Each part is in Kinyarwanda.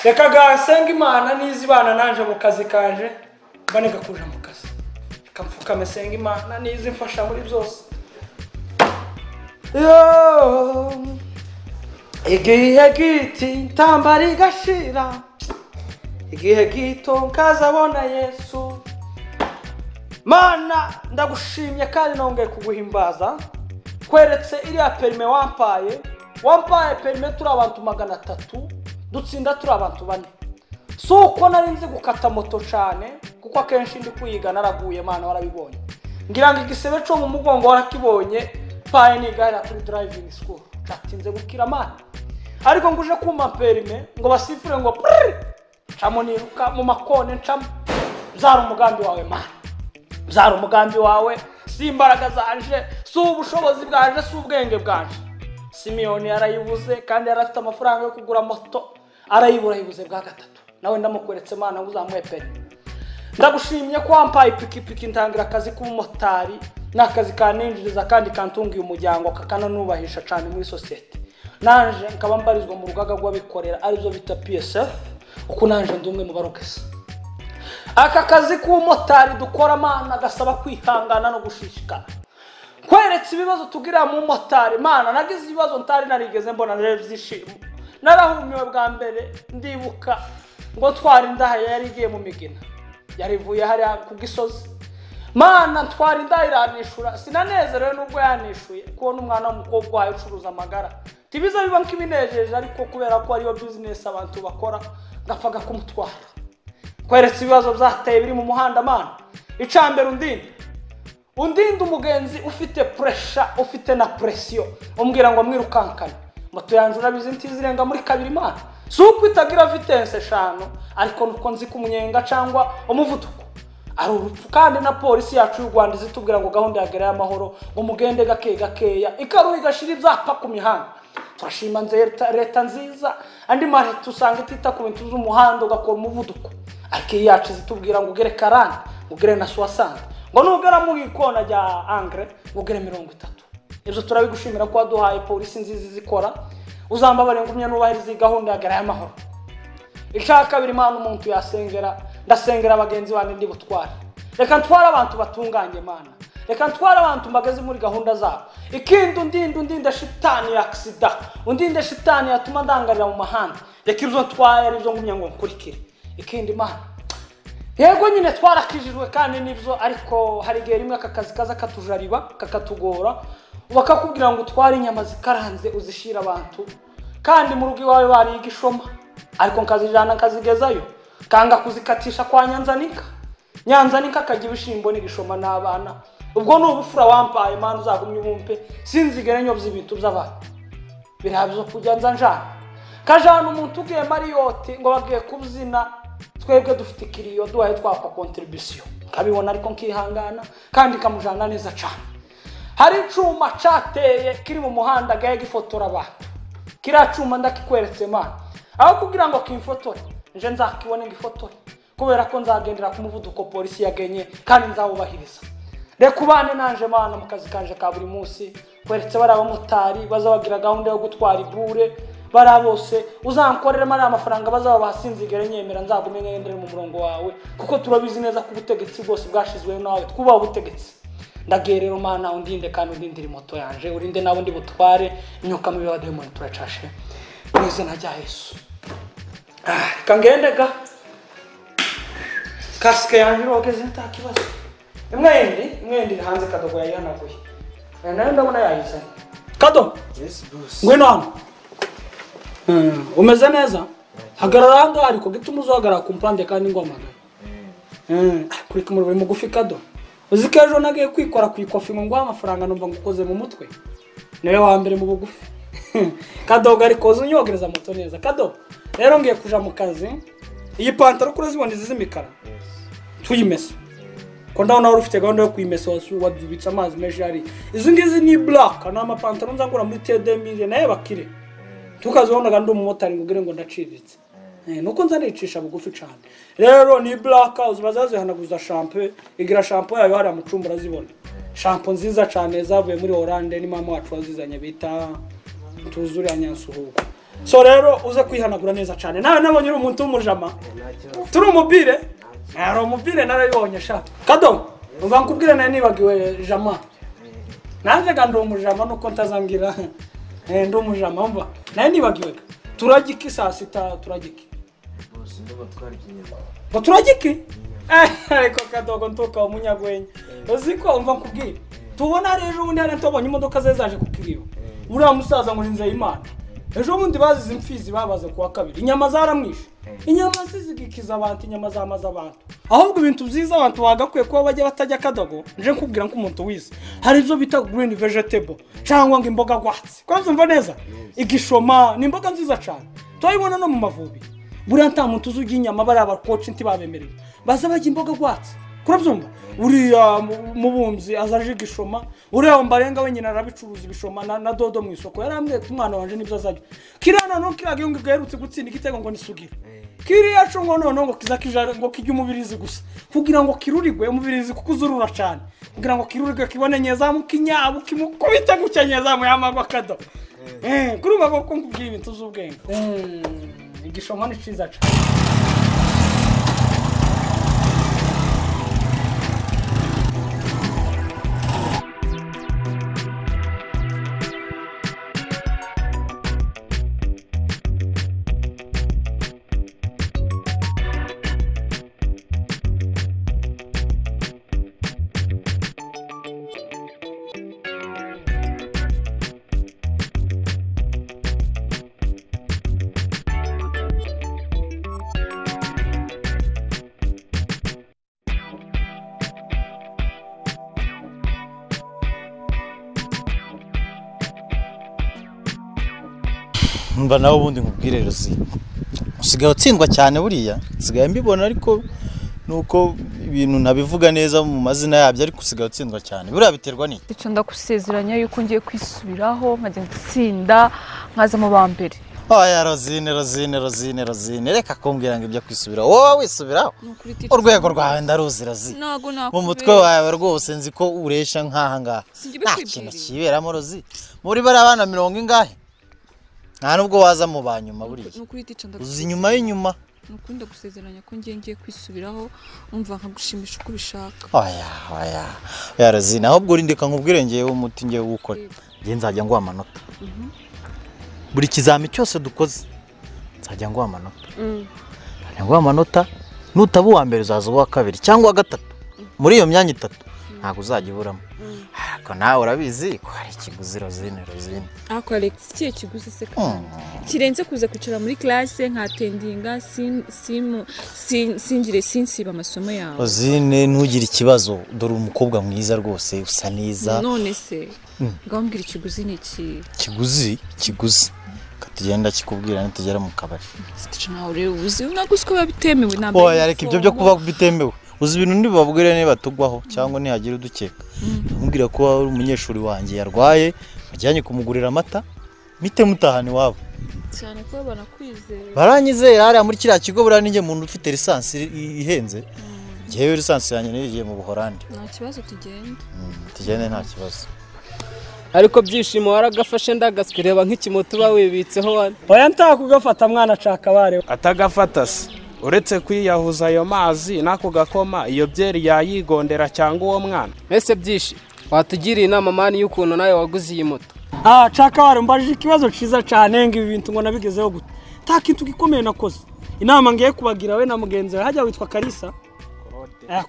reka gasenga Imana nizibana nanje mu kazi kanje mbaneka kuja mu kazi kamfuka senga Imana nizimfasha muri byose yo igihe giti tambari gashira igihe gito nkazabona Yesu Mana ndagushimye kandi nongeye kuguhimbaza kweretse iriya perime wampaye perime turi abantu 300 dutsinda turi abantu 4 suko nari nzi gukata moto cyane kuko akenshi ndi kuyiga naraguye Mana warabibonye ngira ngo igisebe cyo mu mugongo warakibonye paye ni gari kuri driving school cyatinze gukira Mana ariko nguje kuma perime ngo basifure ngo chamo niruka mu makone ncamo zara umugambi wawe Mana zara umugambi wawe si imbaraga zanje si ubushobozi bwanje si ubwenge bwanje Simiyoni yarayibuze kandi yarafite amafaranga yo kugura moto arayibura yibuze bwa gatatu nawe ndamukweretse Mana uzamwepere ndagushimye ko wampaye pikipiki ntangira akazi k'umumotari n'akazi kaninjiriza kandi kantungiye umuryango kakananubahisha cyane muri society nanje nkaba mbarizwa mu rugaga rw'abikorera arizo bita PSF uko nanje ndumwe mu barokesi aka kazi k'umumotari dukora Mana gasaba kwihangana no gushishikara kweretse ibibazo tugira mu motari Mana nagize ibibazo ntari narigeze mbona narevyishimo narahumiwe bwa mbere ndibuka ngo twari ndaha yari igiye mu migina yarivuye hari ku gisozi Mana twari ndayiranishura sinanezerewe nubwo yanishuye kubona umwana w'umukobwa wayo ucuruza amagara tibiza biba nkibinejeje ariko kubera ko ariyo business abantu bakora gafaga kumutwara kweretse ibibazo byateye biri mu muhanda Mana icambere undinde umugenzi ufite pressure ufite na pression umbwira ngo mwirukankane moto yanje urabizi ntizirenga muri 2 Mana suko itagira vitesse 5 ariko nuko nzi kumunyenga cyangwa umuvuduko ari urupfu kandi na polisi yacu y'u Rwanda zitubwira ngo gahunda ya gera y'amahoro ngo mugende gakeya ikaruhi gashira ibyapa ku mihanda turashima leta nziza andi mare tusanga itita ku bintu z'umuhanda ugakora umuvuduko ariko yacu zitubwira ngo ugere 40 ugere na 60 ngo nugera mu ikona rya angre ugere 30 ibyo turabigushimira ko waduhaye polisi nziza zikora uzambabare ngumye nubahiriza gahunda ya gera y'amahoro ishaka biri Mana umuntu yasengera ndasengera abagenzi bandi ndi butwara reka ntwara abantu batunganye Mana reka ntwara abantu mbageze muri gahunda zabo ikindi undinde shitani accident undinde shitani yatuma ndangarira mu mahanga reka ibyo ntwaye ari byo ngumye ngo nkurikire ikindi Mana yego nyine twarakijijwe kandi nibyo ariko hari gihe rimwe akakazi kaza katujariba kakatugora bakakubwira ngo utware inyama zikaranze uzishira abantu kandi mu rugo iwawe bari igishoma ariko nkazijana kazigezayo kanga kuzikatisha kwa Nyanzanika kajya ibishimbo n'igishoma n'abana ubwo n'ubufura wampaye Mana uzagumye ubumpe sinzigere nyobye ibintu by'abantu birabyo kujya nzanjana kajana umuntu ugiye Marriott ngo bagiye kubyina twebwe dufite ikiriyo duhaye twakwa contribution kabibona ariko nkihangana kandi kamujana neza cyane hari icuma cateye kiri mu muhanda gaye gifotora abantu kiracuma ndakikweretse Mana aho kugira ngo kimfotore nje nzakibone ngifotore kubera ko nzagendera ku muvuduko polisi yagenye kandi nzawubahiriza reka ubane nanje Mana mu kazi kanje ka buri munsi kweretse bari abamotari bazabagira gahunda yo gutwara ibure bara bose uzankorera mari amafaranga bazaba basinzigere nyemera nzagumenye ngendere mu murongo wawe kuko turabizi neza ko ubutegetsi bwose bwashizweho nawe twubaho ubutegetsi ndagerero Mana undinde kandi undindire moto yanje urinde nawe ndi butware imyuka mibi wa demon turacashe neze najya Yesu kangendega kaske yanje rogeze ntakibazo imwendi hanze kadogo yayanaguye nayo ndabona yayizanye kado Yes boss. ngwino hano umeze neza hagarara hanga ariko gituma uzohagarara ku mpande kandi ngwamagara kuri kumurwe mugufi kado uzikejo nagiye kwikora ku ikofi ngo amafaranga numva ngukoze mu mutwe nawe wa mbere mu bugufi kado gari koze unyogereza moto neza kado rero ngiye kuja mu kazi iyi pantaro kuri zibonye z'imikara tuyimesa ko ndabona wari ufite gahunda yo kuyimesa wadubitsa amazi menshi ari izi ngizi ni black na amapantaro nzangura muri TD1000 naye bakire tukazibona ndi umumotari ngugire ngo ndaciriritse nuko nzanicisha bugufi cyane rero ni black uzibazaze hanaguza shampoo igira shampoo yayo hari amucumba razibona shampoo nziza cyane zavuye muri Hollande ni mama wacu wazizanye bita tuzuri anyansuhuko so rero uze kwihanagura neza cyane nawe nabonye uri umuntu w'umujama turi umubire ari umubire narabibonye sha kado umva nkubwire nawe nibagiwe jama nanjye gando umujama nuko ntazangira ndi umujama umva nawe nibagiwe turagiki saa sita turagiki bose ndo batwara ikinyarwanda ngo turagiki ariko kadogo ntoka umunyagwenye uziko umva nkubwire tubona rero ubundi hari ntobonye imodoka zaje kukiriyo buriya musaza ngo ninze Imana ejo bundi bazize imfizi babaze kuwa kabiri inyama zaramwishe inyama zizigikiza abantu inyama zamaza abantu ahubwo ibintu byiza abantu bagakwiye kuba bajya batajya kadogo nje nkubwira ko umuntu wize hari izo bita green vegetable cyangwa ngo imboga gwatsi ko mva neza igishoma ni imboga nziza cyane tuyibona no mu mavubi buriya nta muntu uzugira inyama bari abakoci ntibabemereye baza bajya imboga gwatsi kurabyumva uriya mubumzi azaje igishoma uriya mbarenga wenyine arabicuruza ibishoma na dodo mu isoko yarambwiye umwana wanje nibyo azajya kirana no kirage ngo gaherutse gutsinda igitego ngo nisugire kiriya cyo ngo none ngo kizakija ngo kijya umubirizi gusa kugira ngo kirurigwe umubirizi kuko uzurura cyane kugira ngo kirurigwe kibone nyezamu kinyabu kimukubita gucya nyezamu yamagwa kado kurumva ko nkubwiye ibintu z'ubwenge igishoma ni ciza cyane mba nawe ubundi nkubwire Rozi usigaye utsindwa cyane buriya usigaye mbibona ariko nuko ibintu nabivuga neza mu mazina yabyo ariko usigaye utsindwa cyane buriya biterwa n'iki icyo ndagusezeranya yuko ngiye kwisubiraho nkajya gutsinda nkaza mu ba mbere oya Rozine reka kumbwira ngo ibyo kwisubiraho wowe wisubiraho urwego rwawe ndaruzi Rozi mu mutwe wawe rwose nzi ko uresha nk'aha ngaha nta kintu kiberamo Rozi muri bari abana 70 ingahe nta nubwo waza mu banyuma buriya uzi inyuma y'inyuma nukuri ndagusezeranya ko ngiye kwisubiraho umva nkagushimisha uko ubishaka oya Rozine ahubwo urindika nkubwire ngewe umuti ngiye gukora ngiye nzajya nguha amanota buri kizami cyose dukoze nzajya nguha amanota nutaba uwa mbere uzaza uwa kabiri cyangwa gatatu muri iyo myanya itatu ntabwo uzajya iburamo ariko nawe urabizi ko hari ikiguzi Rozine ako Alex kiye kiguzi se kirenze kuza kwicara muri classe nkatendinga singire sinsiba amasomo yawe Rozine ntugire ikibazo dore umukobwa mwiza rwose usa neza none se ngambwira ikiguzi niki kiguzi katugenda kikubwira nitugera mu kabari nawe rero uzi nagusko babitemewe nambe oya reka ibyo byo kuba bitemewe uzi ibintu ntibabwire niba tugwaho cyangwa nihagira udukeka mubwira ko ari umunyeshuri wanjye yarwaye bajyanye kumugurira amata mite mutahane wabo cyane ko banakwizera baranyizera hariya muri kiriya kigo buriya ninjye muntu ufite lisansi ihenze ngewe lisansi yanjye nigiye mu Buholandi nta kibazo tugende nta kibazo ariko byishimo waragafashe ndagaskureba nk'ikimoto uba wibitseho wane oya ntakugafata mwana caka bare atagafata se uretse kwiyahuza ayo mazi nako gakoma iyo byeri yayigondera cyangwa uwo mwana ese byishi watugiriye inama mani y'ukuntu nawe waguze iyi moto caka bare mbajije ikibazo ciza cyane ngo ibi bintu ngo nabigezeho gute ta kintu gikomeye nakoze inama ngiye kubagira we na mugenzi hajya witwa Karisa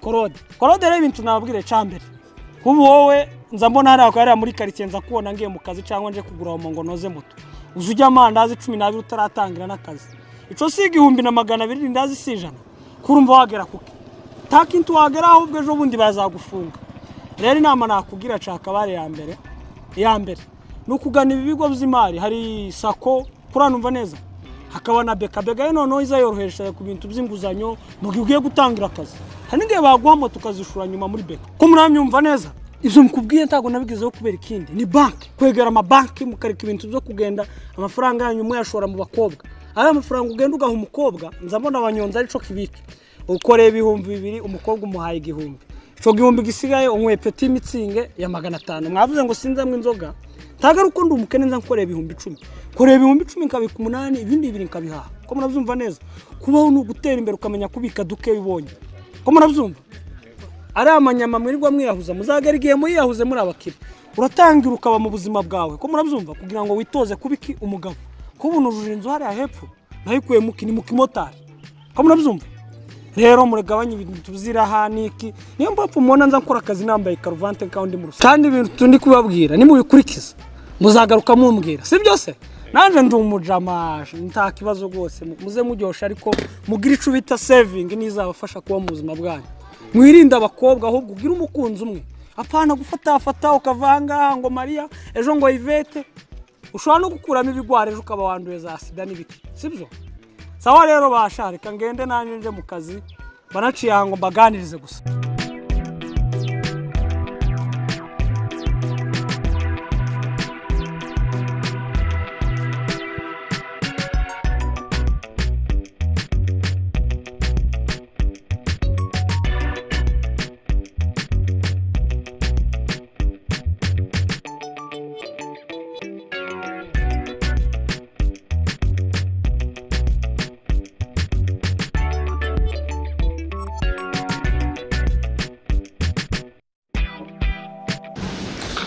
Korode rero ibintu nababwire cyambere kubu wowe nza mbona hariya muri quartier nza kubona ngiye mu kazi cyangwa nje kugura ngo noze moto uzujya amandazi 12 utaratangira n'akazi ico si 1200 ndazi sijana kurumva wagera kuki ta kintu wagera ahubwo ejo bundi bazagufunga rero inama nakugira caka bare ya mbere nukugana ibibigo by'imari hari sako kuranumva neza hakaba na beka none iza yorohesha ku bintu by'inguzanyo mu gihe ugiye gutangira akazi hari ngiye baguha moto ukazishura nyuma muri beka ko muramyumva neza ivyo mukubwiye ntago nabigezeho kubera ikindi ni banki kwegera amabanki mukareka ibintu byo kugenda amafaranga yanyu muyashora mu bakobwa ari amafaranga ugenda ugaha umukobwa nzabona abanyonza ari cyo kibiki ukoreye 200 umukobwa umuhaye 1000 cyo 1000 gisigaye umwe petit mitsinge ya 500 mwavuze ngo sinzamwe inzoga tagaruko ndi umukene nza nkoreye 1010 kureba 10,000 nkabika 8 ibindi 2 nkabihaha ko murabyumva neza kubaho no gutera imbere ukamenya kubika duke bibonye ko murabyumva ari amanyama mwirirwa mwiyahuza muzagera igihe muyiyahuze muri abakire uratangira ukaba mu buzima bwawe ko murabyumva kugira ngo witoze kubiki umugabo ko bunujuje inzu hari hepfo nayikuye mu kimotari ko murabyumva rero muregabanye ibintu tuzira haniki niyo mpamvu mubona nza nkora akazi nambaye karuvante kandi mu rusa kandi ibintu tundi kubabwira nimubikurikiza muzagaruka mumbwira si byose nanje ndi umujamaje nta kibazo rwose muze muryosha ariko mugira ico bita saving nizabafasha kuba mu buzima bwanyu mwirinda abakobwa ahubwo ugira umukunzi umwe apana gufata ukavanga ngo Maria ejo ngo Yvette ushobora no gukuramo ibigware ejo ukaba wanduye za sida n'ibiki sibyo sawa rero basharika ngende nanje nje mu kazi banaciye ngo mbaganirize gusa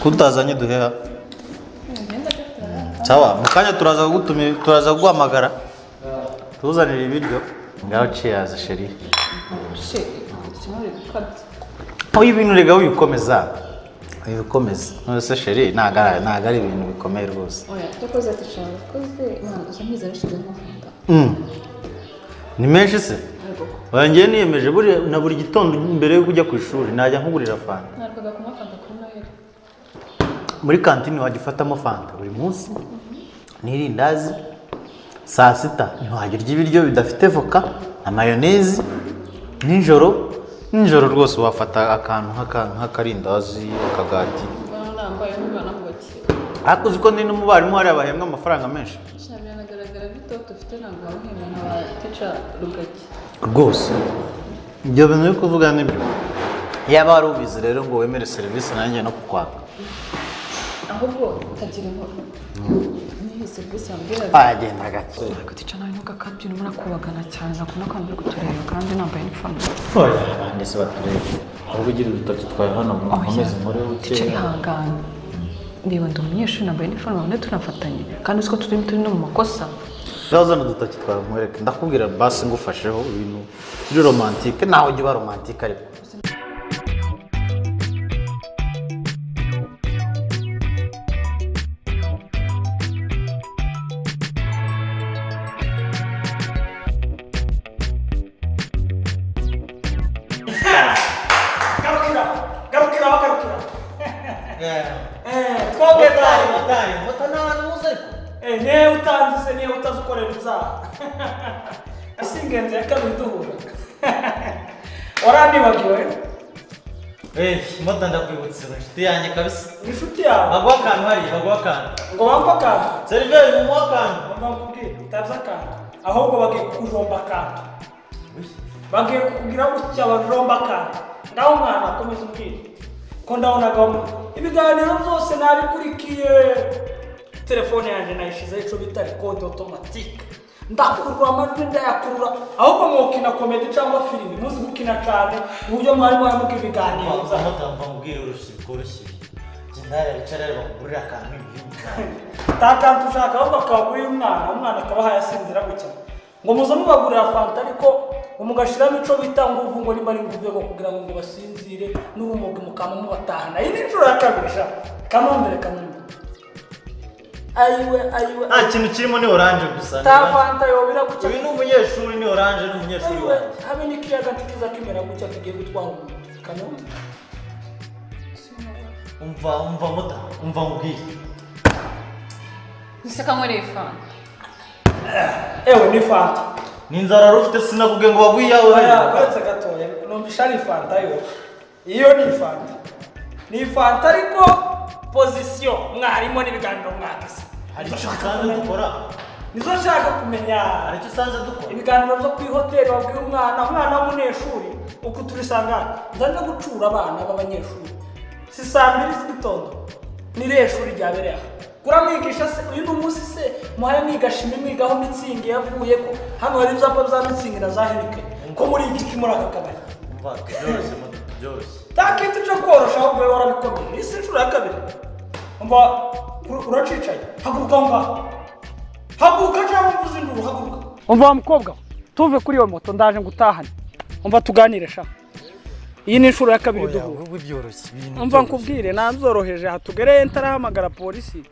kutazanye duheha sawa mukanya turaza guhamagara tuzanira ibiryo ngaho cheers sheri oyi ibintu rega wikomeza nose sheri naga ari ibintu bikomeye rwose oya tukoze tushaka koze uzamiza rishize nk'ufunda ni menshi se wangiye niyemeje buri gitondo mbere yo kujya ku ishuri najya nkugurira fanta narwaga kuma fanta kuri Noheli muri kantine wagifatamo fanta buri munsi n'irindazi saa sita ntiwagirya ibiryo bidafite voka na mayonezi nijoro rwose wafata akantu nk'akarindazi akagati nambaye n'ubana mu bakire ariko uzi ko ndi n'umubarimu hari abahembwa amafaranga menshi binagaragara bitoto ufite ntabwo wahembwa nka teacher Rugagi rwose ibyo bintu uri kuvuga nibyo yaba wari ubizi rero ngo wemere serivisi nanjye no kukwaka ahubwo utagira inkuru niyo serivisi yambwira agenda gake ariko teacher nawe ntugakabyina murakubagana cyane nakunda kwambira kutureba kandi nambaye iniforume oya abandi se baturebe ahubwo ugira udutoki twawe hano mukomeze muri teacher ihangane niba ndi umunyeshuri nambaye iniforume none tunafatanye kandi uziko turi no mu makosa Zazana udutoki twawe nkwereke ndakubwira basi ngufasheho ibintu biri romantike naho ujya uba romantike ariko niyo utanze niyo utazukorera ibyaha isi ingenzi ya kabiri duhura waranibagiwe moto ndakwibutse inshuti yanjye kabisa inshuti yawe baguha akantu hariya baguha akantu ngo bampe akantu seriveri mumuha akantu bakubwira utazi akantu ahubwo bagiye kukujomba akantu bagiye kukugira gutya bajomba akantu ngaho umwana akomeza umbwira ko ndabonaga ibiganiro byose nabikurikiye telefone yanjye nayishizeho icyo bita rekodi otomatike ndakurura amajwi ndayakurura ahubwo mwokina komedi cyangwa filimi muzi gukina cyane uburyo mwari mwamuga ibiganiro mubwire urushyi gendare bicarere bakugurira akantu takantu ushaka ahubwo akabagurira umwana akaba hayasinzira gutya ngo muze mubagurira fanta ariko umugashiramo icyo bita nguvu ngo nimba ari nguvu kugira ngo basinzire n'ubumuga mukama mubatahana iyi ni inshuro ya kabiri sha kanombe ayiwe nta kintu kirimo ni oranje gusa ta fanta yobira gutya uyu ni umunyeshuri ni oranje ni umunyeshuri wawe habe n'ikiyaga ntikiza kimera gutya kigiye gutwara umuntu kanombe umva mubwire niseka muri fanta ewe ni fanta ni inzara rufite sinakubwiye ngo baguhe iyawe uretse gatoya numvisha ari fanta iyo ni fanta ariko pozisiyo mwarimo n'ibiganiro mwagize hari icyo usanze dukora nizo nshaka kumenya hari icyo usanze dukora ibiganiro byo ku ihoteli wabwira umwana w'umunyeshuri uko turisanga nzajya gucura abana b'abanyeshuri si saa 2 z'igitondo n'iriya shuri ryabereye aha ku kuramwigisha se uyu ni umunsi se muhaye mwigasha imwigaho mitsingi yavuye ko hano hari ibyapa bya mitsingi na za henike ko muri iki muri aka kabari takintu cyo korosha ahubwo wowe warabikomeye isi inshuro ya kabiri umva uracicaye haguruka ngaho haguruka cyangwa mvuze induru haguruka umva wa mukobwa tuve kuri iyo moto ndaje ngutahane umva tuganire sha iyi ni inshuro ya kabiri duhura umva nkubwire nanzoroheje hatugereye ntarahamagara polisi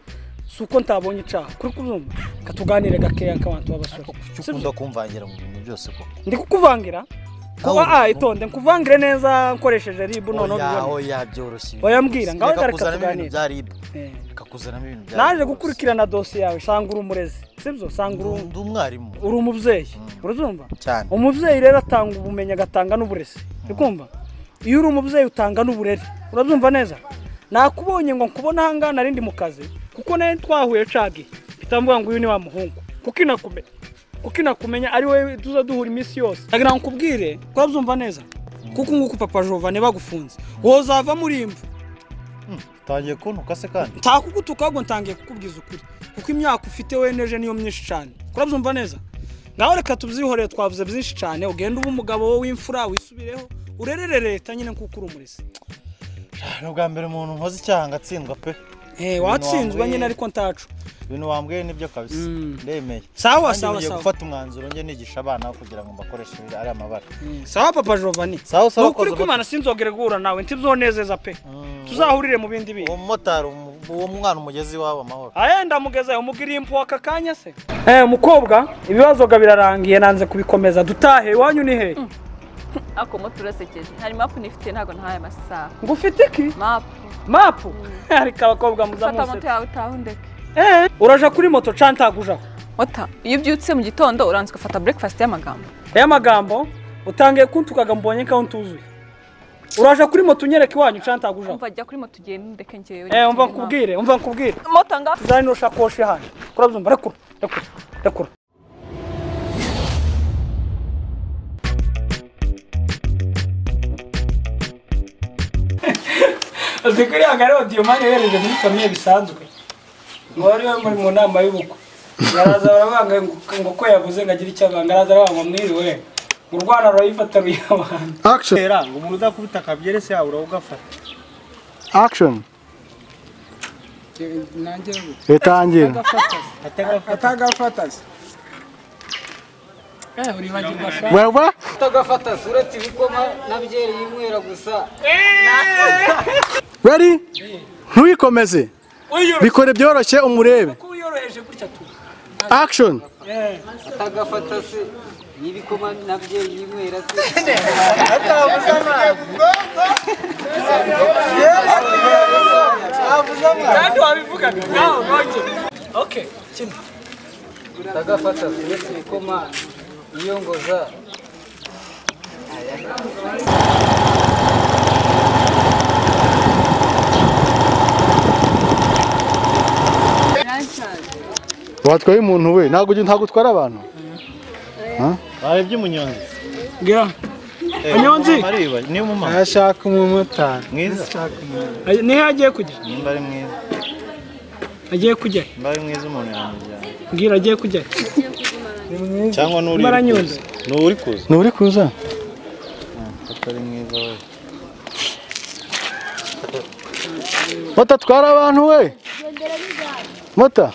suko ntabonye icaha kuri kuzumva katuganire gakeya nk'abantu b'abasore ukunda kumvangira mu bintu byose ko ndi kukuvangira kuba itonde nkuvangire neza nkoresheje ribu none oya byoroshye oyambwira ngaho gareka tuganire bya ribu kakuzanamo ibintu bya naje gukurikirana dossier yawe sanga uri umurezi sibyo sanga uri umwarimu uri umubyeyi uruzumva cyane umubyeyi rero atanga ubumenyi agatanga n'uburezi ukumva iyo uri umubyeyi utanga n'uburere urazumva neza nakubonye ngo nkubona hanga narindi mu kazi kuko naye twahuye cagi bitamvuga ngo uyu ni wa muhungu kuko inakumenya ari we tuza duhura iminsi yose ndagira ngo nkubwire urabyumva neza kuko nguko papa Jovane bagufunze wozava muri imvu tangiye kuntuka se kandi ntakugutuka ahubwo ntangiye kukubwiza ukuri kuko imyaka ufite weneje niyo myinshi cyane urabyumva neza ngaho reka tubyihoreye twavuze byinshi cyane ugenda uba umugabo w'imfura wisubireho urerere leta nyine kuko uri umurezi n'ubwa mbere umuntu nkoze icyaha ngatsindwa pe watsinzwe nyine ariko ntacu ibintu wambwiye nibyo kabisa ndemeye sawa gufata umwanzuro njye nigisha abana kugira ngo mbakoreshe ari amabara sawa papa Jovane sawa ukuri kumana sinzogere guhura nawe ntibzonezeza pe tuzahurire mu bindi bintu uwo mumotari uwo mwana umugezi wabo amahoro ndamugezayo umubwira impu aka kanya se mukobwa ibibazo birarangiye nanze kubikomeza dutahe iwanyu ni he ako moto urasekeje hari mapu nifite ntago ntaye amasaha ngo ufite iki mapu ariko abakobwa muzamuse fata moto yawe utahundeke uraja kuri moto cantaguja ota iyo ubyutse mu gitondo uranze ugafata breakfast y'amagambo utangiye kuntukaga mbonye ko ntuzuye uraja kuri moto unyereka iwanyu cantaguja umva jya kuri moto ugende ndeke ngewe umva nkubwire moto nga tuzani no shakoshi hano kurabyumva rekura Azikuri agaro Diomani yereje muri famille bisanzwe ngo ari muri mu nama y'ubukwe yaraza barabanga ngo ko yavuze ngagira icyabanga araza arabanga mwiriwe mu Rwanda ruyifata ruyabana action ngo umuntu udakubita kabyere se yawe uragafata action nanjye etangira atagafata uribagirwa sha wewe utagafata uretse ibikoma nabyeri yinywera gusa ready ntuyikomeze bikore byoroshye umurebe ko uyoroheje gutya tu action atagafata se n'ibikoma nabyeri yinywera se kandi wabivugaga naho nonge okay kimwe atagafata se uretse ibikoma iyo ngoza watwaye umuntu we ntago utwara abantu barebye umunyonzi gira umunyonzi niyo mumama ashaka umumotari mwiza nihe agiye kujya nimba ari mwiza agiye kujya nimba ari mwiza umuntu yamujyana mbwira agiye kujya cyangwa nuri kuza atari mwiza we mota twara abantu we mota